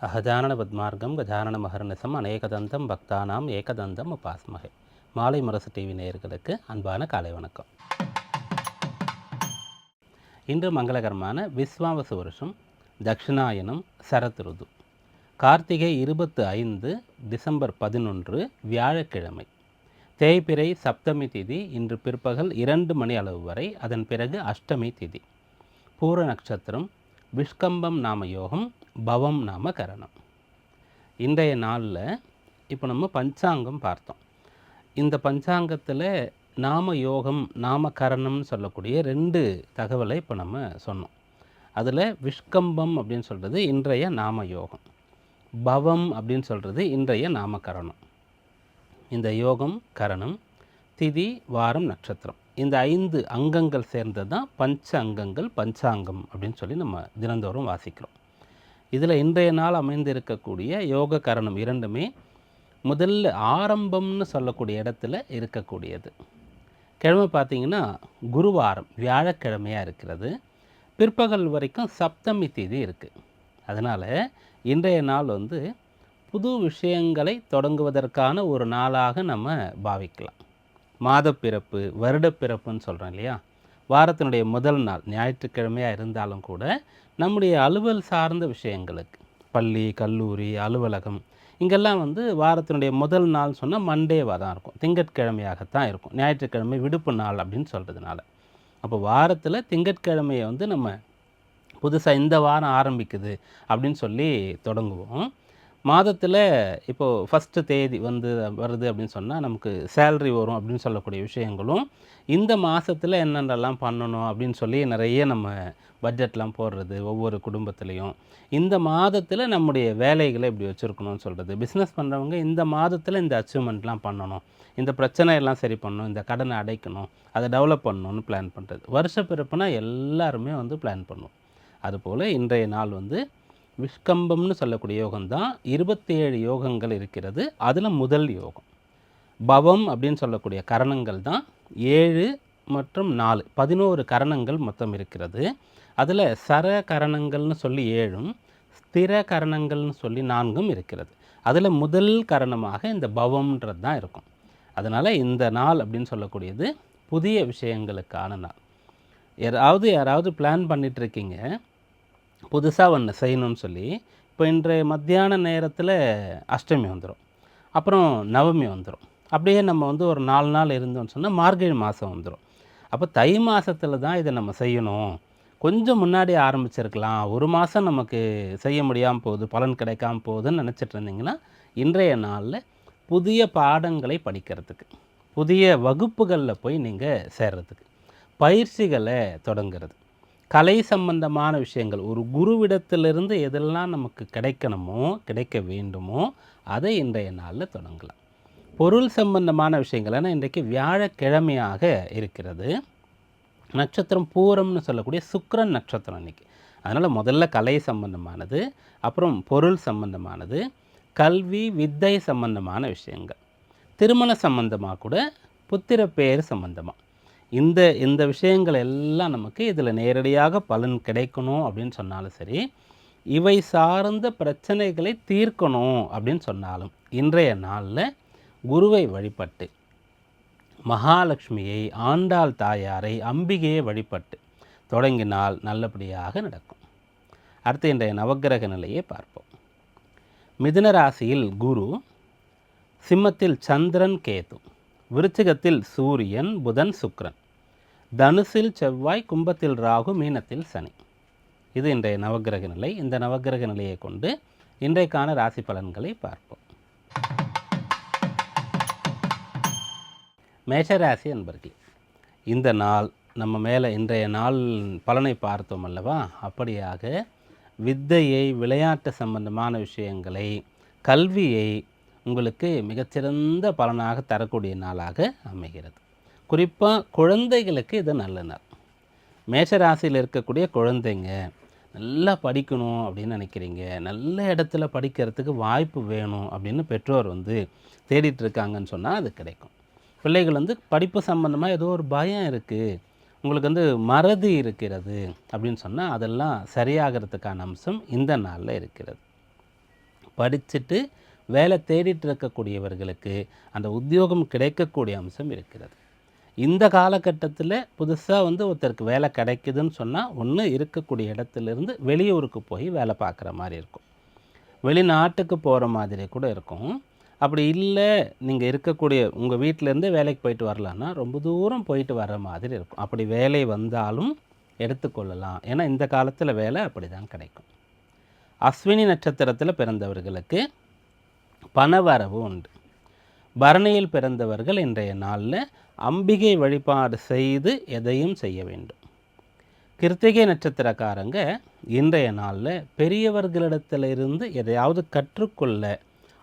அகஜானன பத்மார்க்கம் கஜானன மகர்நிசம் அநேகதந்தம் பக்தானாம் ஏகதந்தம் உபாஸ்மகே. மாலை முரசு டிவி நேயர்களுக்கு அன்பான காலை வணக்கம். இன்று மங்களகரமான விஸ்வாவசு வருஷம் தக்ஷிணாயனம் சரத் ருது கார்த்திகை 25 டிசம்பர் 11 வியாழக்கிழமை. தேய்பிறை சப்தமி திதி இன்று பிற்பகல் 2 மணி அளவு வரை. அதன் பிறகு அஷ்டமி திதி. பூர நட்சத்திரம். விஷ்கம்பம் நாம யோகம், பவம் நாம கரணம். இன்றைய நாளில் இப்போ நம்ம பஞ்சாங்கம் பார்த்தோம். இந்த பஞ்சாங்கத்தில் நாம யோகம் நாம கரணம்னு சொல்லக்கூடிய 2 தகவலை இப்போ நம்ம சொன்னோம். அதில் விஷ்கம்பம் அப்படின்னு சொல்கிறது இன்றைய நாம யோகம், பவம் அப்படின்னு சொல்கிறது இன்றைய நாமகரணம். இந்த யோகம், கரணம், திதி, வாரம், நட்சத்திரம், இந்த 5 அங்கங்கள் சேர்ந்தது தான் பஞ்ச அங்கங்கள், பஞ்சாங்கம் அப்படின்னு சொல்லி நம்ம தினந்தோறும் வாசிக்கிறோம். இதில் இன்றைய நாள் அமைந்து இருக்கக்கூடிய யோக கரணம் இரண்டுமே முதல்ல ஆரம்பம்னு சொல்லக்கூடிய இடத்துல இருக்கக்கூடியது. கிழமை பார்த்திங்கன்னா குருவாரம், வியாழக்கிழமையாக இருக்கிறது. பிற்பகல் வரைக்கும் சப்தமி தேதி இருக்குது. அதனால் இன்றைய நாள் புது விஷயங்களை தொடங்குவதற்கான ஒரு நாளாக நம்ம பாவிக்கலாம். மாதப்பிறப்பு, வருடப்பிறப்புன்னு சொல்கிறோம் இல்லையா? வாரத்தினுடைய முதல் நாள் ஞாயிற்றுக்கிழமையாக இருந்தாலும் கூட நம்முடைய அலுவல் சார்ந்த விஷயங்களுக்கு, பள்ளி, கல்லூரி, அலுவலகம், இங்கெல்லாம் வாரத்தினுடைய முதல் நாள் சொன்னால் மண்டேவாக தான் இருக்கும், திங்கட்கிழமையாகத்தான் இருக்கும். ஞாயிற்றுக்கிழமை விடுப்பு நாள் அப்படின்னு சொல்கிறதுனால அப்போ வாரத்தில் திங்கட்கிழமையை நம்ம புதுசாக இந்த வாரம் ஆரம்பிக்குது அப்படின்னு சொல்லி தொடங்குவோம். மாதத்தில் இப்போது ஃபஸ்ட்டு தேதி வருது அப்படின்னு சொன்னால் நமக்கு சேல்ரி வரும் அப்படின்னு சொல்லக்கூடிய விஷயங்களும், இந்த மாதத்தில் என்னென்னலாம் பண்ணணும் அப்படின்னு சொல்லி நிறைய நம்ம பட்ஜெட்லாம் போடுறது ஒவ்வொரு குடும்பத்துலேயும். இந்த மாதத்தில் நம்முடைய வேலைகளை இப்படி வச்சுருக்கணும்னு சொல்கிறது. பிஸ்னஸ் பண்ணுறவங்க இந்த மாதத்தில் இந்த அச்சீவ்மெண்ட்லாம் பண்ணணும், இந்த பிரச்சனையெல்லாம் சரி பண்ணணும், இந்த கடனை அடைக்கணும், அதை டெவலப் பண்ணணும்னு பிளான் பண்ணுறது. வருஷ பிறப்புனா எல்லாருமே பிளான் பண்ணுவோம். அதுபோல் இன்றைய நாள் விஷ்கம்பம்னு சொல்லக்கூடிய யோகம்தான். 27 யோகங்கள் இருக்கிறது. அதில் முதல் யோகம் பவம் அப்படின்னு சொல்லக்கூடிய கரணங்கள் தான் 7 மற்றும் 4 11 கரணங்கள் மொத்தம் இருக்கிறது. அதில் சர கரணங்கள்னு சொல்லி 7ம் ஸ்திர கரணங்கள்னு சொல்லி 4ம் இருக்கிறது. அதில் முதல் கரணமாக இந்த பவம்ன்றது தான் இருக்கும். அதனால் இந்த நாள் அப்படின்னு சொல்லக்கூடியது புதிய விஷயங்களுக்கான நாள். யாராவது பிளான் பண்ணிகிட்ருக்கீங்க புதுசாக ஒன்று செய்யணும்னு சொல்லி. இப்போ இன்றைய மத்தியான நேரத்தில் அஷ்டமி வந்துடும், அப்புறம் நவமி வந்துடும். அப்படியே நம்ம ஒரு 4 நாள் இருந்தோம்னு சொன்னால் மார்கழி மாதம் வந்துடும். அப்போ தை மாதத்தில் தான் இதை நம்ம செய்யணும். கொஞ்சம் முன்னாடி ஆரம்பிச்சிருக்கலாம், ஒரு மாதம் நமக்கு செய்ய முடியாமல் போகுது, பலன் கிடைக்காமல் போகுதுன்னு நினச்சிட்டு இருந்தீங்கன்னா இன்றைய நாளில் புதிய பாடங்களை படிக்கிறதுக்கு, புதிய வகுப்புகளில் போய் நீங்கள் சேர்கிறதுக்கு, பயிற்சிகளை தொடங்குறது, கலை சம்பந்தமான விஷயங்கள், ஒரு குருவிடத்திலிருந்து எதெல்லாம் நமக்கு கிடைக்கணுமோ, கிடைக்க வேண்டுமோ அதை இன்றைய நாளில் தொடங்கலாம். பொருள் சம்பந்தமான விஷயங்கள், ஏன்னா இன்றைக்கு வியாழக்கிழமையாக இருக்கிறது. நட்சத்திரம் பூரம்னு சொல்லக்கூடிய சுக்கிரன் நட்சத்திரம் இன்றைக்கி. அதனால் முதல்ல கலை சம்பந்தமானது, அப்புறம் பொருள் சம்பந்தமானது, கல்வி வித்தை சம்பந்தமான விஷயங்கள், திருமண சம்பந்தமாக கூட, புத்திர பேர் சம்பந்தமாக, இந்த விஷயங்கள் எல்லாம் நமக்கு இதில் நேரடியாக பலன் கிடைக்கணும் அப்படின்னு சொன்னாலும் சரி, இவை சார்ந்த பிரச்சனைகளை தீர்க்கணும் அப்படின்னு சொன்னாலும் இன்றைய நாளில் குருவை வழிபட்டு, மகாலட்சுமியை, ஆண்டாள் தாயாரை, அம்பிகையை வழிபட்டு தொடங்கினால் நல்லபடியாக நடக்கும். அடுத்து இன்றைய நவக்கிரக நிலையை பார்ப்போம். மிதுன ராசியில் குரு, சிம்மத்தில் சந்திரன், கேது, விருச்சிகத்தில் சூரியன், புதன், சுக்கிரன், தனுசில் செவ்வாய், கும்பத்தில் ராகு, மீனத்தில் சனி. இது இன்றைய நவக்கிரக நிலை. இந்த நவக்கிரக நிலையை கொண்டு இன்றைக்கான ராசி பலன்களை பார்ப்போம். மேஷராசி அன்பர்களே, இந்த நாள் நம்ம மேலே இன்றைய நாள் பலனை பார்த்தோம் அல்லவா? அப்படியாக வித்தையை, விளையாட்டு சம்பந்தமான விஷயங்களை, கல்வியை உங்களுக்கு மிகச்சிறந்த பலனாக தரக்கூடிய நாளாக அமைகிறது. குறிப்பாக குழந்தைகளுக்கு இது நல்ல நாள். மேஷராசியில் இருக்கக்கூடிய குழந்தைங்க நல்லா படிக்கணும் அப்படின்னு நினைக்கிறீங்க, நல்ல இடத்துல படிக்கிறதுக்கு வாய்ப்பு வேணும் அப்படின்னு பெற்றோர் தேடிட்டு இருக்காங்கன்னு சொன்னால் அது கிடைக்கும். பிள்ளைகள் படிப்பு சம்பந்தமாக ஏதோ ஒரு பயம் இருக்குது, உங்களுக்கு மறதி இருக்கிறது அப்படின்னு சொன்னால் அதெல்லாம் சரியாகிறதுக்கான அம்சம் இந்த நாளில் இருக்கிறது. படிச்சுட்டு வேலை தேடிட்டு இருக்கக்கூடியவர்களுக்கு அந்த உத்தியோகம் கிடைக்கக்கூடிய அம்சம் இருக்கிறது. இந்த காலகட்டத்தில் புதுசாக ஒருத்தருக்கு வேலை கிடைக்குதுன்னு சொன்னால் ஒன்று இருக்கக்கூடிய இடத்துலேருந்து வெளியூருக்கு போய் வேலை பார்க்குற மாதிரி இருக்கும், வெளிநாட்டுக்கு போகிற மாதிரி கூட இருக்கும். அப்படி இல்லை நீங்கள் இருக்கக்கூடிய உங்கள் வீட்டிலேருந்தே வேலைக்கு போயிட்டு வரலான்னா ரொம்ப தூரம் போயிட்டு வர மாதிரி இருக்கும். அப்படி வேலை வந்தாலும் எடுத்துக்கொள்ளலாம், ஏன்னா இந்த காலத்தில் வேலை அப்படி தான் கிடைக்கும். அஸ்வினி நட்சத்திரத்தில் பிறந்தவர்களுக்கு பணவரவு உண்டு. பரணியில் பிறந்தவர்கள் இன்றைய நாளில் அம்பிகை வழிபாடு செய்து எதையும் செய்ய வேண்டும். கிருத்திகை நட்சத்திரக்காரங்க இன்றைய நாளில் பெரியவர்களிடத்திலிருந்து எதையாவது கற்றுக்கொள்ள,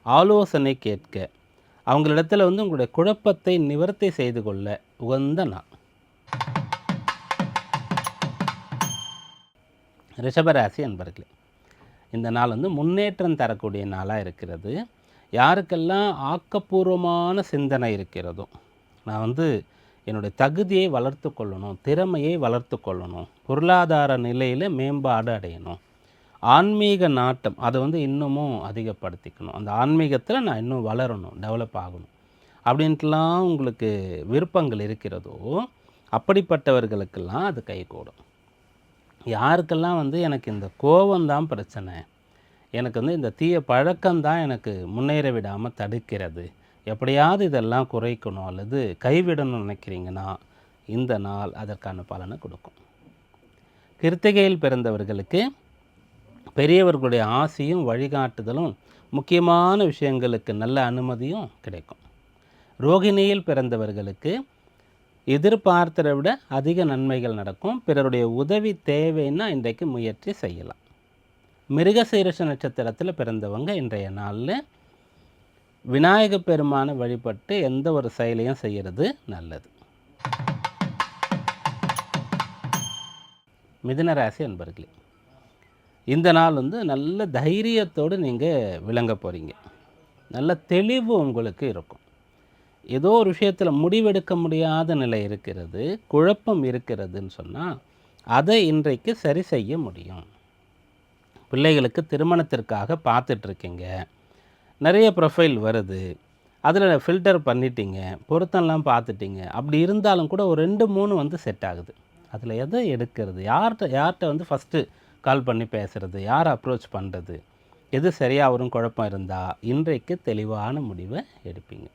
ஆலோசனை கேட்க, அவங்களிடத்தில் உங்களுடைய குழப்பத்தை நிவர்த்தி செய்து கொள்ள உகந்த நாள். ரிஷபராசி அன்பர்களே, இந்த நாள் முன்னேற்றம் தரக்கூடிய நாளாக இருக்கிறது. யாருக்கெல்லாம் ஆக்கப்பூர்வமான சிந்தனை இருக்கிறதோ, நான் என்னுடைய தகுதியை வளர்த்து கொள்ளணும், திறமையை வளர்த்து கொள்ளணும், பொருளாதார நிலையில் மேம்பாடு அடையணும், ஆன்மீக நாட்டம் அதை இன்னமும் அதிகப்படுத்திக்கணும், அந்த ஆன்மீகத்தில் நான் இன்னும் வளரணும், டெவலப் ஆகணும் அப்படின்ட்டுலாம் உங்களுக்கு விருப்பங்கள் இருக்கிறதோ அப்படிப்பட்டவர்களுக்கெல்லாம் அது கைகூடும். யாருக்கெல்லாம் எனக்கு இந்த கோபம்தான் பிரச்சனை, எனக்கு இந்த தீய பழக்கம்தான் எனக்கு முன்னேற விடாமல் தடுக்கிறது, எப்படியாவது இதெல்லாம் குறைக்கணும் அல்லது கைவிடணும்னு நினைக்கிறீங்கன்னா இந்த நாள் அதற்கான பலனை கொடுக்கும். கிருத்திகையில் பிறந்தவர்களுக்கு பெரியவர்களுடைய ஆசையும் வழிகாட்டுதலும் முக்கியமான விஷயங்களுக்கு நல்ல அனுமதியும் கிடைக்கும். ரோகிணியில் பிறந்தவர்களுக்கு எதிர்பார்த்ததை விட அதிக நன்மைகள் நடக்கும். பிறருடைய உதவி தேவைன்னா இன்றைக்கு முயற்சி செய்யலாம். மிருகசீரிஷ நட்சத்திரத்தில் பிறந்தவங்க இன்றைய நாளில் விநாயக பெருமானை வழிபட்டு எந்த ஒரு செயலையும் செய்கிறது நல்லது. மிதுன ராசி அன்பர்களே, இந்த நாள் நல்ல தைரியத்தோடு நீங்கள் விளங்க போகிறீங்க. நல்ல தெளிவு உங்களுக்கு இருக்கும். ஏதோ ஒரு விஷயத்தில் முடிவெடுக்க முடியாத நிலை இருக்கிறது, குழப்பம் இருக்கிறதுன்னு சொன்னால் அதை இன்றைக்கு சரி செய்ய முடியும். பிள்ளைகளுக்கு திருமணத்திற்காக பார்த்துட்ருக்கீங்க, நிறைய ப்ரொஃபைல் வருது, அதில் ஃபில்டர் பண்ணிட்டீங்க, பொருத்தம்லாம் பார்த்துட்டிங்க. அப்படி இருந்தாலும் கூட ஒரு 2-3 செட் ஆகுது. அதில் எதை எடுக்கிறது, யார்கிட்ட ஃபஸ்ட்டு கால் பண்ணி பேசுகிறது, யார் அப்ரோச் பண்ணுறது, எது சரியாக வரும் குழப்பம் இருந்தால் இன்றைக்கு தெளிவான முடிவை எடுப்பீங்க.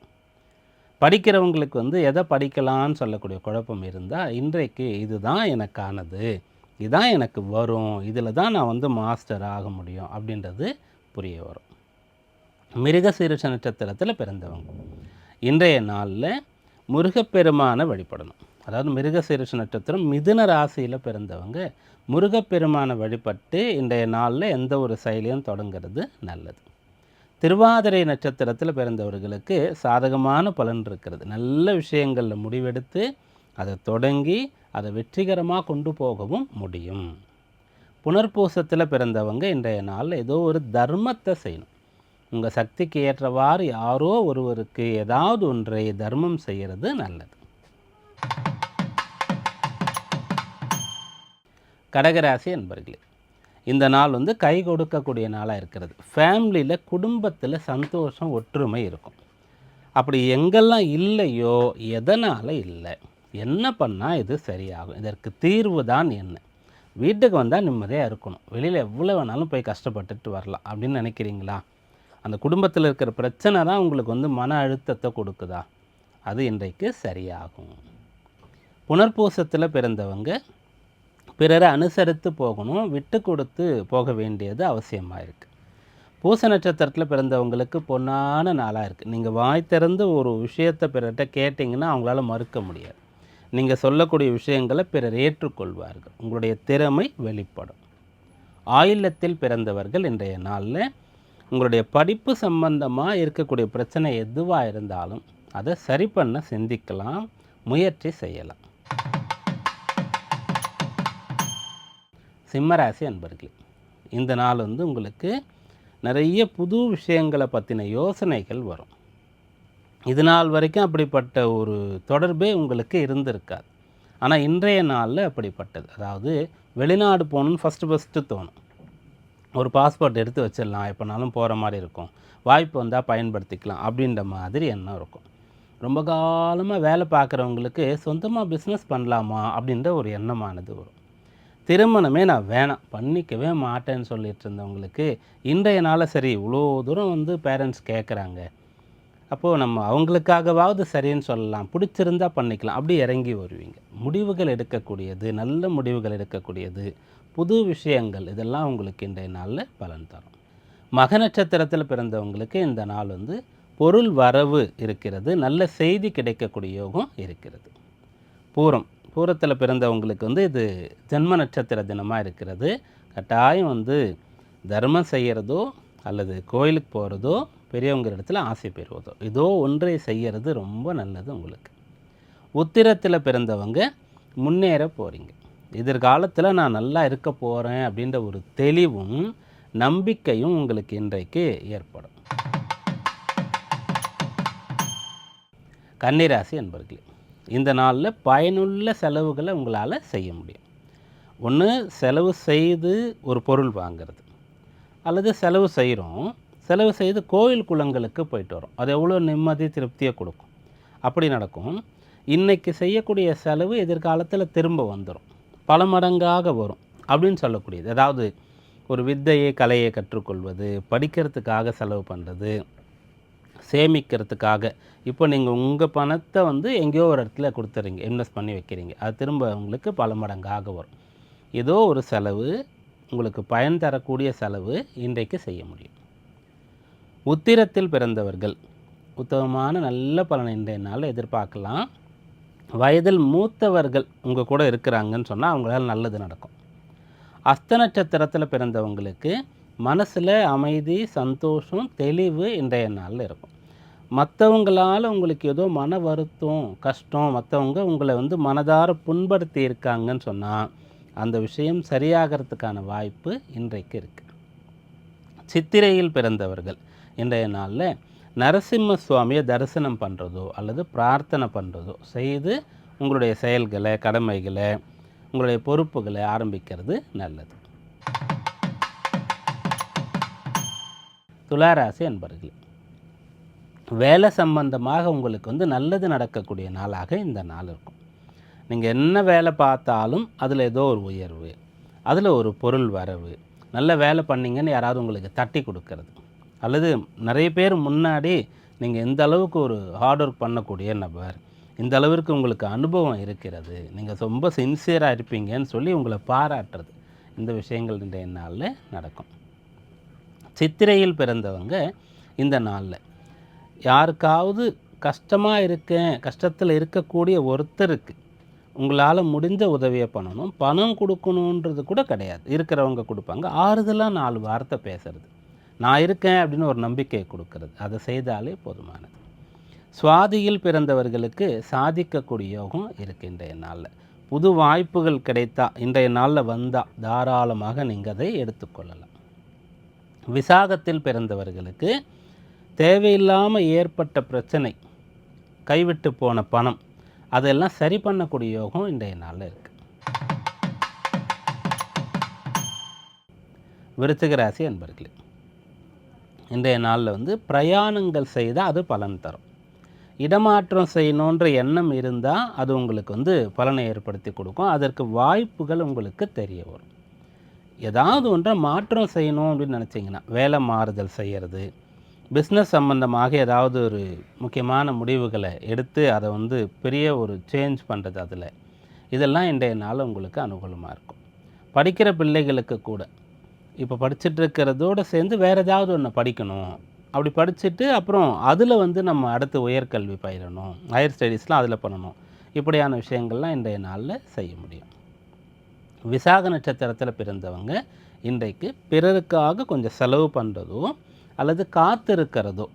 படிக்கிறவங்களுக்கு எதை படிக்கலான்னு சொல்லக்கூடிய குழப்பம் இருந்தால் இன்றைக்கு இதுதான் எனக்கானது, இதுதான் எனக்கு வரும், இதில் தான் நான் மாஸ்டர் ஆக முடியும் அப்படின்றது புரிய வரும். மிருகசீரிஷ நட்சத்திரத்தில் பிறந்தவங்க இன்றைய நாளில் முருகப்பெருமானை வழிபடணும். அதாவது மிருகசீரிஷ நட்சத்திரம் மிதுன ராசியில் பிறந்தவங்க முருகப்பெருமானை வழிபட்டு இன்றைய நாளில் எந்த ஒரு செயலையும் தொடங்கிறது நல்லது. திருவாதிரை நட்சத்திரத்தில் பிறந்தவர்களுக்கு சாதகமான பலன் இருக்கிறது. நல்ல விஷயங்களில் முடிவெடுத்து அதை தொடங்கி அதை வெற்றிகரமாக கொண்டு போகவும் முடியும். புனர்பூசத்தில் பிறந்தவங்க இன்றைய நாளில் ஏதோ ஒரு தர்மத்தை செய்யணும். உங்கள் சக்திக்கு ஏற்றவாறு யாரோ ஒருவருக்கு ஏதாவது ஒன்றை தர்மம் செய்கிறது நல்லது. கடகராசி என்பர்களே, இந்த நாள் கை கொடுக்கக்கூடிய நாளாக இருக்கிறது. ஃபேமிலியில் குடும்பத்தில் சந்தோஷம் ஒற்றுமை இருக்கும். அப்படி எங்கெல்லாம் இல்லையோ எதனால் இல்லை, என்ன பண்ணால் இது சரியாகும், இதற்கு தீர்வு தான் என்ன, வீட்டுக்கு வந்தால் நிம்மதியாக இருக்கணும், வெளியில் எவ்வளோ வேணாலும் போய் கஷ்டப்பட்டுட்டு வரலாம் அப்படின்னு நினைக்கிறீங்களா? அந்த குடும்பத்தில் இருக்கிற பிரச்சனை தான் உங்களுக்கு மன அழுத்தத்தை கொடுக்குதா? அது இன்றைக்கு சரியாகும். புனர்பூசத்தில் பிறந்தவங்க பிறரை அனுசரித்து போகணும், விட்டு கொடுத்து போக வேண்டியது அவசியமாக இருக்குது. பூச நட்சத்திரத்தில் பிறந்தவங்களுக்கு பொன்னான நாளாக இருக்குது. நீங்கள் வாய் திறந்து ஒரு விஷயத்தை பிறர்கிட்ட கேட்டிங்கன்னா அவங்களால மறுக்க முடியாது. நீங்கள் சொல்லக்கூடிய விஷயங்களை பிறர் ஏற்றுக்கொள்வார்கள். உங்களுடைய திறமை வெளிப்படும். ஆயில்யத்தில் பிறந்தவர்கள் இன்றைய நாளில் உங்களுடைய படிப்பு சம்பந்தமாக இருக்கக்கூடிய பிரச்சனை எதுவாக இருந்தாலும் அதை சரி பண்ண சிந்திக்கலாம், முயற்சி செய்யலாம். சிம்மராசி அன்பர்களே, இந்த நாள் உங்களுக்கு நிறைய புது விஷயங்களை பற்றின யோசனைகள் வரும். இது நாள் வரைக்கும் அப்படிப்பட்ட ஒரு தொடர்பே உங்களுக்கு இருந்திருக்காது. ஆனால் இன்றைய நாளில் அப்படிப்பட்டது, அதாவது வெளிநாடு போகணுன்னு ஃபஸ்ட்டு தோணும். ஒரு பாஸ்போர்ட் எடுத்து வச்சிடலாம், எப்போனாலும் போகிற மாதிரி இருக்கும், வாய்ப்பு வந்தால் பயன்படுத்திக்கலாம் அப்படின்ற மாதிரி எண்ணம் இருக்கும். ரொம்ப காலமாக வேலை பார்க்குறவங்களுக்கு சொந்தமாக பிஸ்னஸ் பண்ணலாமா அப்படின்ற ஒரு எண்ணமானது வரும். திருமணமே நான் வேணாம், பண்ணிக்கவே மாட்டேன்னு சொல்லிட்டு இருந்தவங்களுக்கு இன்றைய நாளில் சரி இவ்வளோ தூரம் வந்து பேரண்ட்ஸ் கேட்குறாங்க, அப்போது நம்ம அவங்களுக்காகவாவது சரின்னு சொல்லலாம், பிடிச்சிருந்தா பண்ணிக்கலாம், அப்படி இறங்கி வருவீங்க. முடிவுகள் எடுக்கக்கூடியது, நல்ல முடிவுகள் எடுக்கக்கூடியது, புது விஷயங்கள், இதெல்லாம் உங்களுக்கு இன்றைய நாளில் பலன் தரும். மக நட்சத்திரத்தில் பிறந்தவங்களுக்கு இந்த நாள் வந்து பொருள் வரவு இருக்கிறது, நல்ல செய்தி கிடைக்கக்கூடிய யோகம் இருக்கிறது. பூரத்தில் பிறந்தவங்களுக்கு வந்து இது ஜென்ம நட்சத்திர தினமாக இருக்கிறது. கட்டாயம் வந்து தர்மம் செய்கிறதோ அல்லது கோயிலுக்கு போகிறதோ, பெரியவங்க இடத்துல ஆசை பெறுவதோ, இதோ ஒன்றை செய்கிறது ரொம்ப நல்லது உங்களுக்கு. உத்திரத்தில் பிறந்தவங்க முன்னேற போகிறீங்க. எதிர்காலத்தில் நான் நல்லா இருக்க போகிறேன் அப்படின்ற ஒரு தெளிவும் நம்பிக்கையும் உங்களுக்கு இன்றைக்கு ஏற்படும். கன்னிராசி என்பர்களே, இந்த நாளில் பயனுள்ள செலவுகளை உங்களால் செய்ய முடியும். ஒன்று செலவு செய்து ஒரு பொருள் வாங்கிறது, அல்லது செலவு செய்து கோயில் குளங்களுக்கு போயிட்டு வரோம். அது எவ்வளோ நிம்மதி திருப்தியை கொடுக்கும். அப்படி நடக்கும். இன்றைக்கி செய்யக்கூடிய செலவு எதிர்காலத்தில் திரும்ப வந்துடும், பல மடங்காக வரும் அப்படின்னு சொல்லக்கூடியது. அதாவது ஒரு வித்தையை கலையை கற்றுக்கொள்வது, படிக்கிறதுக்காக செலவு பண்ணுறது, சேமிக்கிறதுக்காக. இப்போ நீங்கள் உங்கள் பணத்தை வந்து எங்கேயோ ஒரு இடத்துல கொடுத்துறீங்க, இன்வெஸ்ட் பண்ணி வைக்கிறீங்க, அது திரும்ப உங்களுக்கு பல மடங்காக வரும். ஏதோ ஒரு செலவு உங்களுக்கு பயன் தரக்கூடிய செலவு இன்றைக்கு செய்ய முடியும். உத்திரத்தில் பிறந்தவர்கள் உத்தமமான நல்ல பலனை இன்றைய நாளில் எதிர்பார்க்கலாம். வயதில் மூத்தவர்கள் உங்கள் கூட இருக்கிறாங்கன்னு சொன்னால் அவங்களால நல்லது நடக்கும். அஸ்த நட்சத்திரத்தில் பிறந்தவங்களுக்கு மனசில் அமைதி, சந்தோஷம், தெளிவு இன்றைய நாளில் இருக்கும். மற்றவங்களால் உங்களுக்கு ஏதோ மன வருத்தம், கஷ்டம், மற்றவங்க உங்களை வந்து மனதார புண்படுத்தி இருக்காங்கன்னு சொன்னால் அந்த விஷயம் சரியாகிறதுக்கான வாய்ப்பு இன்றைக்கு இருக்குது. சித்திரையில் பிறந்தவர்கள் இன்றைய நாளில் நரசிம்ம சுவாமியை தரிசனம் பண்ணுறதோ அல்லது பிரார்த்தனை பண்ணுறதோ செய்து உங்களுடைய செயல்களை, கடமைகளை, உங்களுடைய பொறுப்புகளை ஆரம்பிக்கிறது நல்லது. துளாராசி அன்பர்களே, வேலை சம்பந்தமாக உங்களுக்கு வந்து நல்லது நடக்கக்கூடிய நாளாக இந்த நாள் இருக்கும். நீங்கள் என்ன வேலை பார்த்தாலும் அதில் ஏதோ ஒரு உயர்வு, அதில் ஒரு பொருள் வரவு, நல்ல வேலை பண்ணிங்கன்னு யாராவது உங்களுக்கு தட்டி கொடுக்கறது, அல்லது நிறைய பேர் முன்னாடி நீங்கள் எந்த அளவுக்கு ஒரு ஹார்ட் ஒர்க் பண்ணக்கூடிய நபர், இந்த அளவிற்கு உங்களுக்கு அனுபவம் இருக்கிறது, நீங்கள் ரொம்ப சின்சியராக இருப்பீங்கன்னு சொல்லி உங்களை பாராட்டுறது, இந்த விஷயங்கள் இன்றைய நாளில் நடக்கும். சித்திரையில் பிறந்தவங்க இந்த நாளில் யாருக்காவது கஷ்டமாக இருக்கேன், கஷ்டத்தில் இருக்கக்கூடிய ஒருத்தருக்கு உங்களால் முடிஞ்ச உதவியை பண்ணணும், பணம் கொடுக்கணுன்றது கூட கிடையாது, இருக்கிறவங்க கொடுப்பாங்க. ஆறுதலாக 4 வார்த்தை பேசுறது, நான் இருக்கேன் அப்படின்னு ஒரு நம்பிக்கையை கொடுக்கறது, அதை செய்தாலே போதுமானது. சுவாதியில் பிறந்தவர்களுக்கு சாதிக்கக்கூடிய யோகம் இருக்குது இன்றைய நாளில். புது வாய்ப்புகள் கிடைத்தா இன்றைய நாளில் வந்தால் தாராளமாக நீங்கள் அதை எடுத்துக்கொள்ளலாம். விசாகத்தில் பிறந்தவர்களுக்கு தேவையில்லாமல் ஏற்பட்ட பிரச்சனை, கைவிட்டு போன பணம், அதெல்லாம் சரி பண்ணக்கூடிய யோகம் இன்றைய நாளில் இருக்குது. விருச்சிக ராசி அன்பர்களே, இன்றைய நாளில் வந்து பிரயாணங்கள் செய்தால் அது பலன் தரும். இடமாற்றம் செய்யணுன்ற எண்ணம் இருந்தால் அது உங்களுக்கு வந்து பலனை ஏற்படுத்தி கொடுக்கும். அதற்கு வாய்ப்புகள் உங்களுக்கு தெரிய வரும். ஏதாவது ஒன்றை மாற்றம் செய்யணும் அப்படின்னு நினச்சிங்கன்னா, வேலை மாறுதல் செய்கிறது, பிஸ்னஸ் சம்பந்தமாக ஏதாவது ஒரு முக்கியமான முடிவுகளை எடுத்து அதை வந்து பெரிய ஒரு சேஞ்ச் பண்ணுறது, அதில் இதெல்லாம் இன்றைய நாள் உங்களுக்கு அனுகூலமாக இருக்கும். படிக்கிற பிள்ளைகளுக்கு கூட இப்போ படிச்சுட்டு இருக்கிறதோடு சேர்ந்து வேறு ஏதாவது ஒன்று படிக்கணும், அப்படி படிச்சுட்டு அப்புறம் அதில் வந்து நம்ம அடுத்து உயர்கல்வி பயிரணும், ஹையர் ஸ்டடீஸ்லாம் அதில் பண்ணணும், இப்படியான விஷயங்கள்லாம் இன்றைய நாளில் செய்ய முடியும். விசாக நட்சத்திரத்தில் பிறந்தவங்க இன்றைக்கு பிறருக்காக கொஞ்சம் செலவு பண்ணுறதோ அல்லது காத்திருக்கிறதோ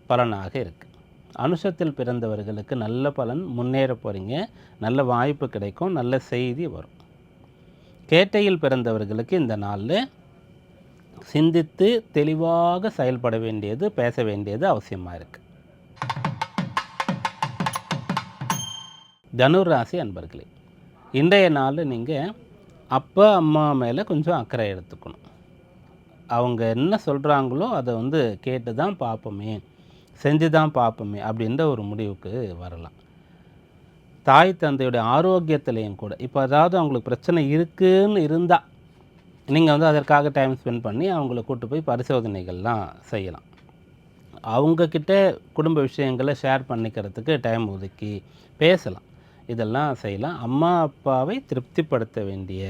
பலனாக இருக்குது. அனுஷத்தில் பிறந்தவர்களுக்கு நல்ல பலன், முன்னேற போகிறீங்க, நல்ல வாய்ப்பு கிடைக்கும், நல்ல செய்தி வரும். கேட்டையில் பிறந்தவர்களுக்கு இந்த நாளில் சிந்தித்து தெளிவாக செயல்பட வேண்டியது, பேச வேண்டியது அவசியமாக இருக்குது. தனுர் ராசி அன்பர்களே, இன்றைய நாளில் நீங்கள் அப்பா அம்மா மேலே கொஞ்சம் அக்கறை எடுத்துக்கணும். அவங்க என்ன சொல்கிறாங்களோ அதை வந்து கேட்டு தான் பார்ப்போமே, செஞ்சு தான் பார்ப்போமே அப்படின்ற ஒரு முடிவுக்கு வரலாம். தாய் தந்தையுடைய ஆரோக்கியத்திலையும் கூட இப்போ அதாவது அவங்களுக்கு பிரச்சனை இருக்குன்னு இருந்தால் நீங்கள் வந்து அதற்காக டைம் ஸ்பெண்ட் பண்ணி அவங்கள கூட்டு போய் பரிசோதனைகள்லாம் செய்யலாம். அவங்கக்கிட்ட குடும்ப விஷயங்களை ஷேர் பண்ணிக்கிறதுக்கு டைம் ஒதுக்கி பேசலாம். இதெல்லாம் செய்யலாம். அம்மா அப்பாவை திருப்திப்படுத்த வேண்டிய,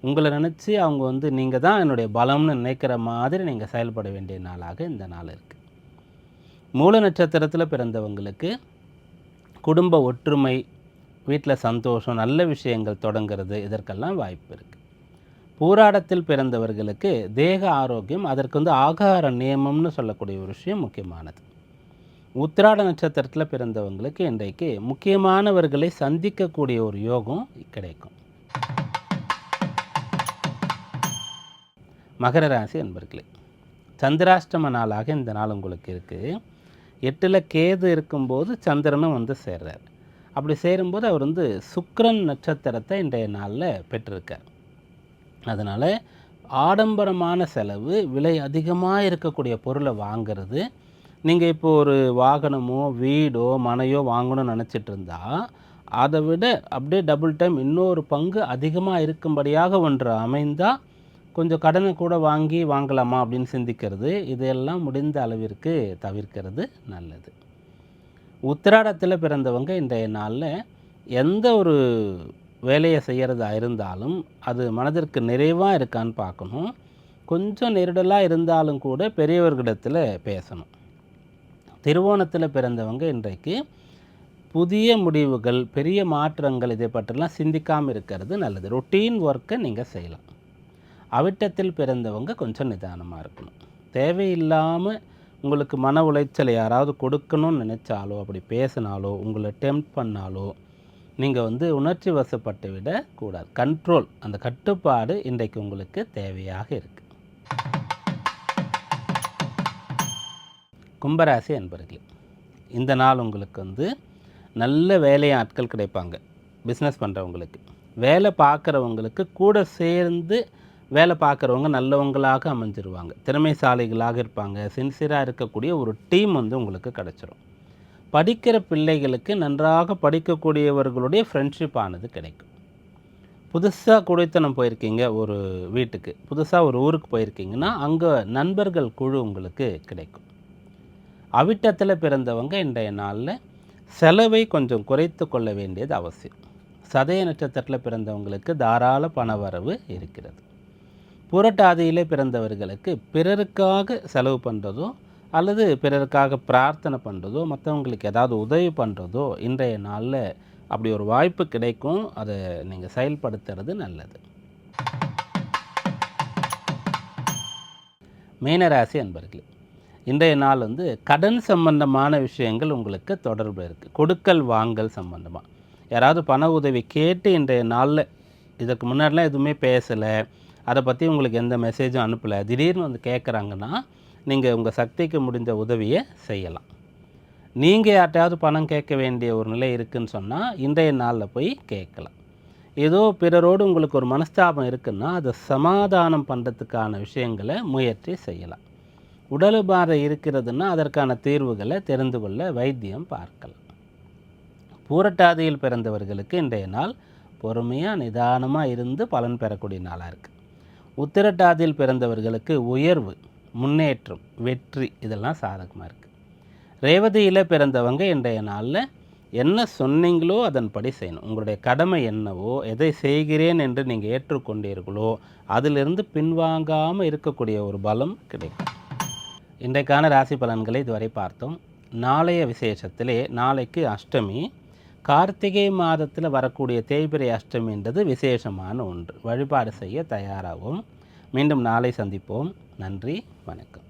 உங்களை நினச்சி அவங்க வந்து நீங்கள் தான் என்னுடைய பலம்னு நினைக்கிற மாதிரி நீங்கள் செயல்பட வேண்டிய நாளாக இந்த நாள் இருக்குது. மூல நட்சத்திரத்தில் பிறந்தவங்களுக்கு குடும்ப ஒற்றுமை, வீட்டில் சந்தோஷம், நல்ல விஷயங்கள் தொடங்கிறது இதற்கெல்லாம் வாய்ப்பு இருக்குது. பூராடத்தில் பிறந்தவர்களுக்கு தேக ஆரோக்கியம், அதற்கு வந்து ஆகார நியமம்னு சொல்லக்கூடிய ஒரு விஷயம் முக்கியமானது. உத்திராட நட்சத்திரத்தில் பிறந்தவங்களுக்கு இன்றைக்கு முக்கியமானவர்களை சந்திக்கக்கூடிய ஒரு யோகம் கிடைக்கும். மகர ராசி அன்பர்களே, சந்திராஷ்டம நாளாக இந்த நாள் உங்களுக்கு இருக்குது. 8ல் கேது இருக்கும்போது சந்திரனும் வந்து சேர்றார். அப்படி சேரும்போது அவர் வந்து சுக்கிரன் நட்சத்திரத்தை இன்றைய நாளில் பெற்றிருக்கார். அதனால் ஆடம்பரமான செலவு, விலை அதிகமாக இருக்கக்கூடிய பொருளை வாங்கிறது, நீங்கள் இப்போ ஒரு வாகனமோ வீடோ மனையோ வாங்கணும்னு நினச்சிட்டு இருந்தால் அதை விட அப்படியே டபுள் டைம் இன்னொரு பங்கு அதிகமாக இருக்கும்படியாக ஒன்று அமைந்தால் கொஞ்சம் கடனை கூட வாங்கலாமா அப்படின்னு சிந்திக்கிறது, இதெல்லாம் முடிந்த அளவிற்கு தவிர்க்கிறது நல்லது. உத்திராடத்தில் பிறந்தவங்க இன்றைய நாளில் எந்த ஒரு வேலையை செய்கிறதா இருந்தாலும் அது மனதிற்கு நிறைவாக இருக்கான்னு பார்க்கணும். கொஞ்சம் நெருடலாக இருந்தாலும் கூட பெரியவர்களிடத்தில் பேசணும். திருவோணத்தில் பிறந்தவங்க இன்றைக்கு புதிய முடிவுகள், பெரிய மாற்றங்கள் இதை பற்றிலாம் சிந்திக்காமல் இருக்கிறது நல்லது. ரொட்டீன் ஒர்க்கை நீங்கள் செய்யலாம். அவிட்டத்தில் பிறந்தவங்க கொஞ்சம் நிதானமாக இருக்கணும். தேவையில்லாமல் உங்களுக்கு மன உளைச்சலை யாராவது கொடுக்கணும்னு நினச்சாலோ, அப்படி பேசினாலோ, உங்களை டெம்ப்ட் பண்ணாலோ நீங்கள் வந்து உணர்ச்சி வசப்பட்டு விடக்கூடாது. கண்ட்ரோல், அந்த கட்டுப்பாடு இன்றைக்கு உங்களுக்கு தேவையாக இருக்குது. கும்பராசி அன்பர்களே, இந்த நாள் உங்களுக்கு வந்து நல்ல வேலையாட்கள் கிடைப்பாங்க. பிஸ்னஸ் பண்ணுறவங்களுக்கு, வேலை பார்க்குறவங்களுக்கு கூட சேர்ந்து வேலை பார்க்குறவங்க நல்லவங்களாக அமைஞ்சிருவாங்க. திறமைசாலிகளாக இருப்பாங்க. சின்சியராக இருக்கக்கூடிய ஒரு டீம் வந்து உங்களுக்கு கிடச்சிரும். படிக்கிற பிள்ளைகளுக்கு நன்றாக படிக்கக்கூடியவர்களுடைய ஃப்ரெண்ட்ஷிப் ஆனது கிடைக்கும். புதுசாக குடித்தனம் போயிருக்கீங்க, ஒரு வீட்டுக்கு புதுசாக ஒரு ஊருக்கு போயிருக்கீங்கன்னா அங்கே நண்பர்கள் குழு உங்களுக்கு கிடைக்கும். அவிட்டத்தில் பிறந்தவங்க இன்றைய நாளில் செலவை கொஞ்சம் குறைத்து கொள்ள வேண்டியது அவசியம். சதய நட்சத்திரத்தில் பிறந்தவங்களுக்கு தாராள பணவரவு இருக்கிறது. புரட்டாதியிலே பிறந்தவர்களுக்கு பிறருக்காக செலவு பண்ணுறதோ அல்லது பிறருக்காக பிரார்த்தனை பண்ணுறதோ, மற்றவங்களுக்கு ஏதாவது உதவி பண்ணுறதோ இன்றைய நாளில் அப்படி ஒரு வாய்ப்பு கிடைக்கும். அதை நீங்கள் செயல்படுத்துறது நல்லது. மீனராசி அன்பர்களே, இன்றைய நாள் வந்து கடன் சம்பந்தமான விஷயங்கள் உங்களுக்கு தொடர்பு இருக்குது. கொடுக்கல் வாங்கல் சம்பந்தமாக யாராவது பண உதவி கேட்டு இன்றைய நாளில், இதற்கு முன்னாடிலாம் எதுவுமே பேசலை, அதை பற்றி உங்களுக்கு எந்த மெசேஜும் அனுப்பலை, திடீர்னு வந்து கேட்குறாங்கன்னா நீங்கள் உங்கள் சக்திக்கு முடிஞ்ச உதவியை செய்யலாம். நீங்கள் யார்ட்டையாவது பணம் கேட்க வேண்டிய ஒரு நிலை இருக்குதுன்னு சொன்னால் இன்றைய நாளில் போய் கேட்கலாம். ஏதோ பிறரோடு உங்களுக்கு ஒரு மனஸ்தாபம் இருக்குன்னா அதை சமாதானம் பண்ணுறதுக்கான விஷயங்களை முயற்சி செய்யலாம். உடல் பாரம் இருக்கிறதுன்னா அதற்கான தீர்வுகளை தெரிந்து கொள்ள வைத்தியம் பார்க்கலாம். பூரட்டாதியில் பிறந்தவர்களுக்கு இன்றைய நாள் பொறுமையாக நிதானமாக இருந்து பலன் பெறக்கூடிய நாளாக இருக்குது. உத்திரட்டாதியில் பிறந்தவர்களுக்கு உயர்வு, முன்னேற்றம், வெற்றி இதெல்லாம் சாதகமாக இருக்குது. ரேவதியில் பிறந்தவங்க இன்றைய நாளில் என்ன சொன்னீங்களோ அதன்படி செய்யணும். உங்களுடைய கடமை என்னவோ, எதை செய்கிறேன் என்று நீங்கள் ஏற்றுக்கொண்டீர்களோ அதிலிருந்து பின்வாங்காமல் இருக்கக்கூடிய ஒரு பலம் கிடைக்கும். இன்றைக்கான ராசி பலன்களை இதுவரை பார்த்தோம். நாளைய விசேஷத்திலே நாளைக்கு அஷ்டமி, கார்த்திகை மாதத்தில் வரக்கூடிய தேய்பிறை அஷ்டமின்றது விசேஷமான ஒன்று. வழிபாடு செய்ய தயாராகும். மீண்டும் நாளை சந்திப்போம். நன்றி, வணக்கம்.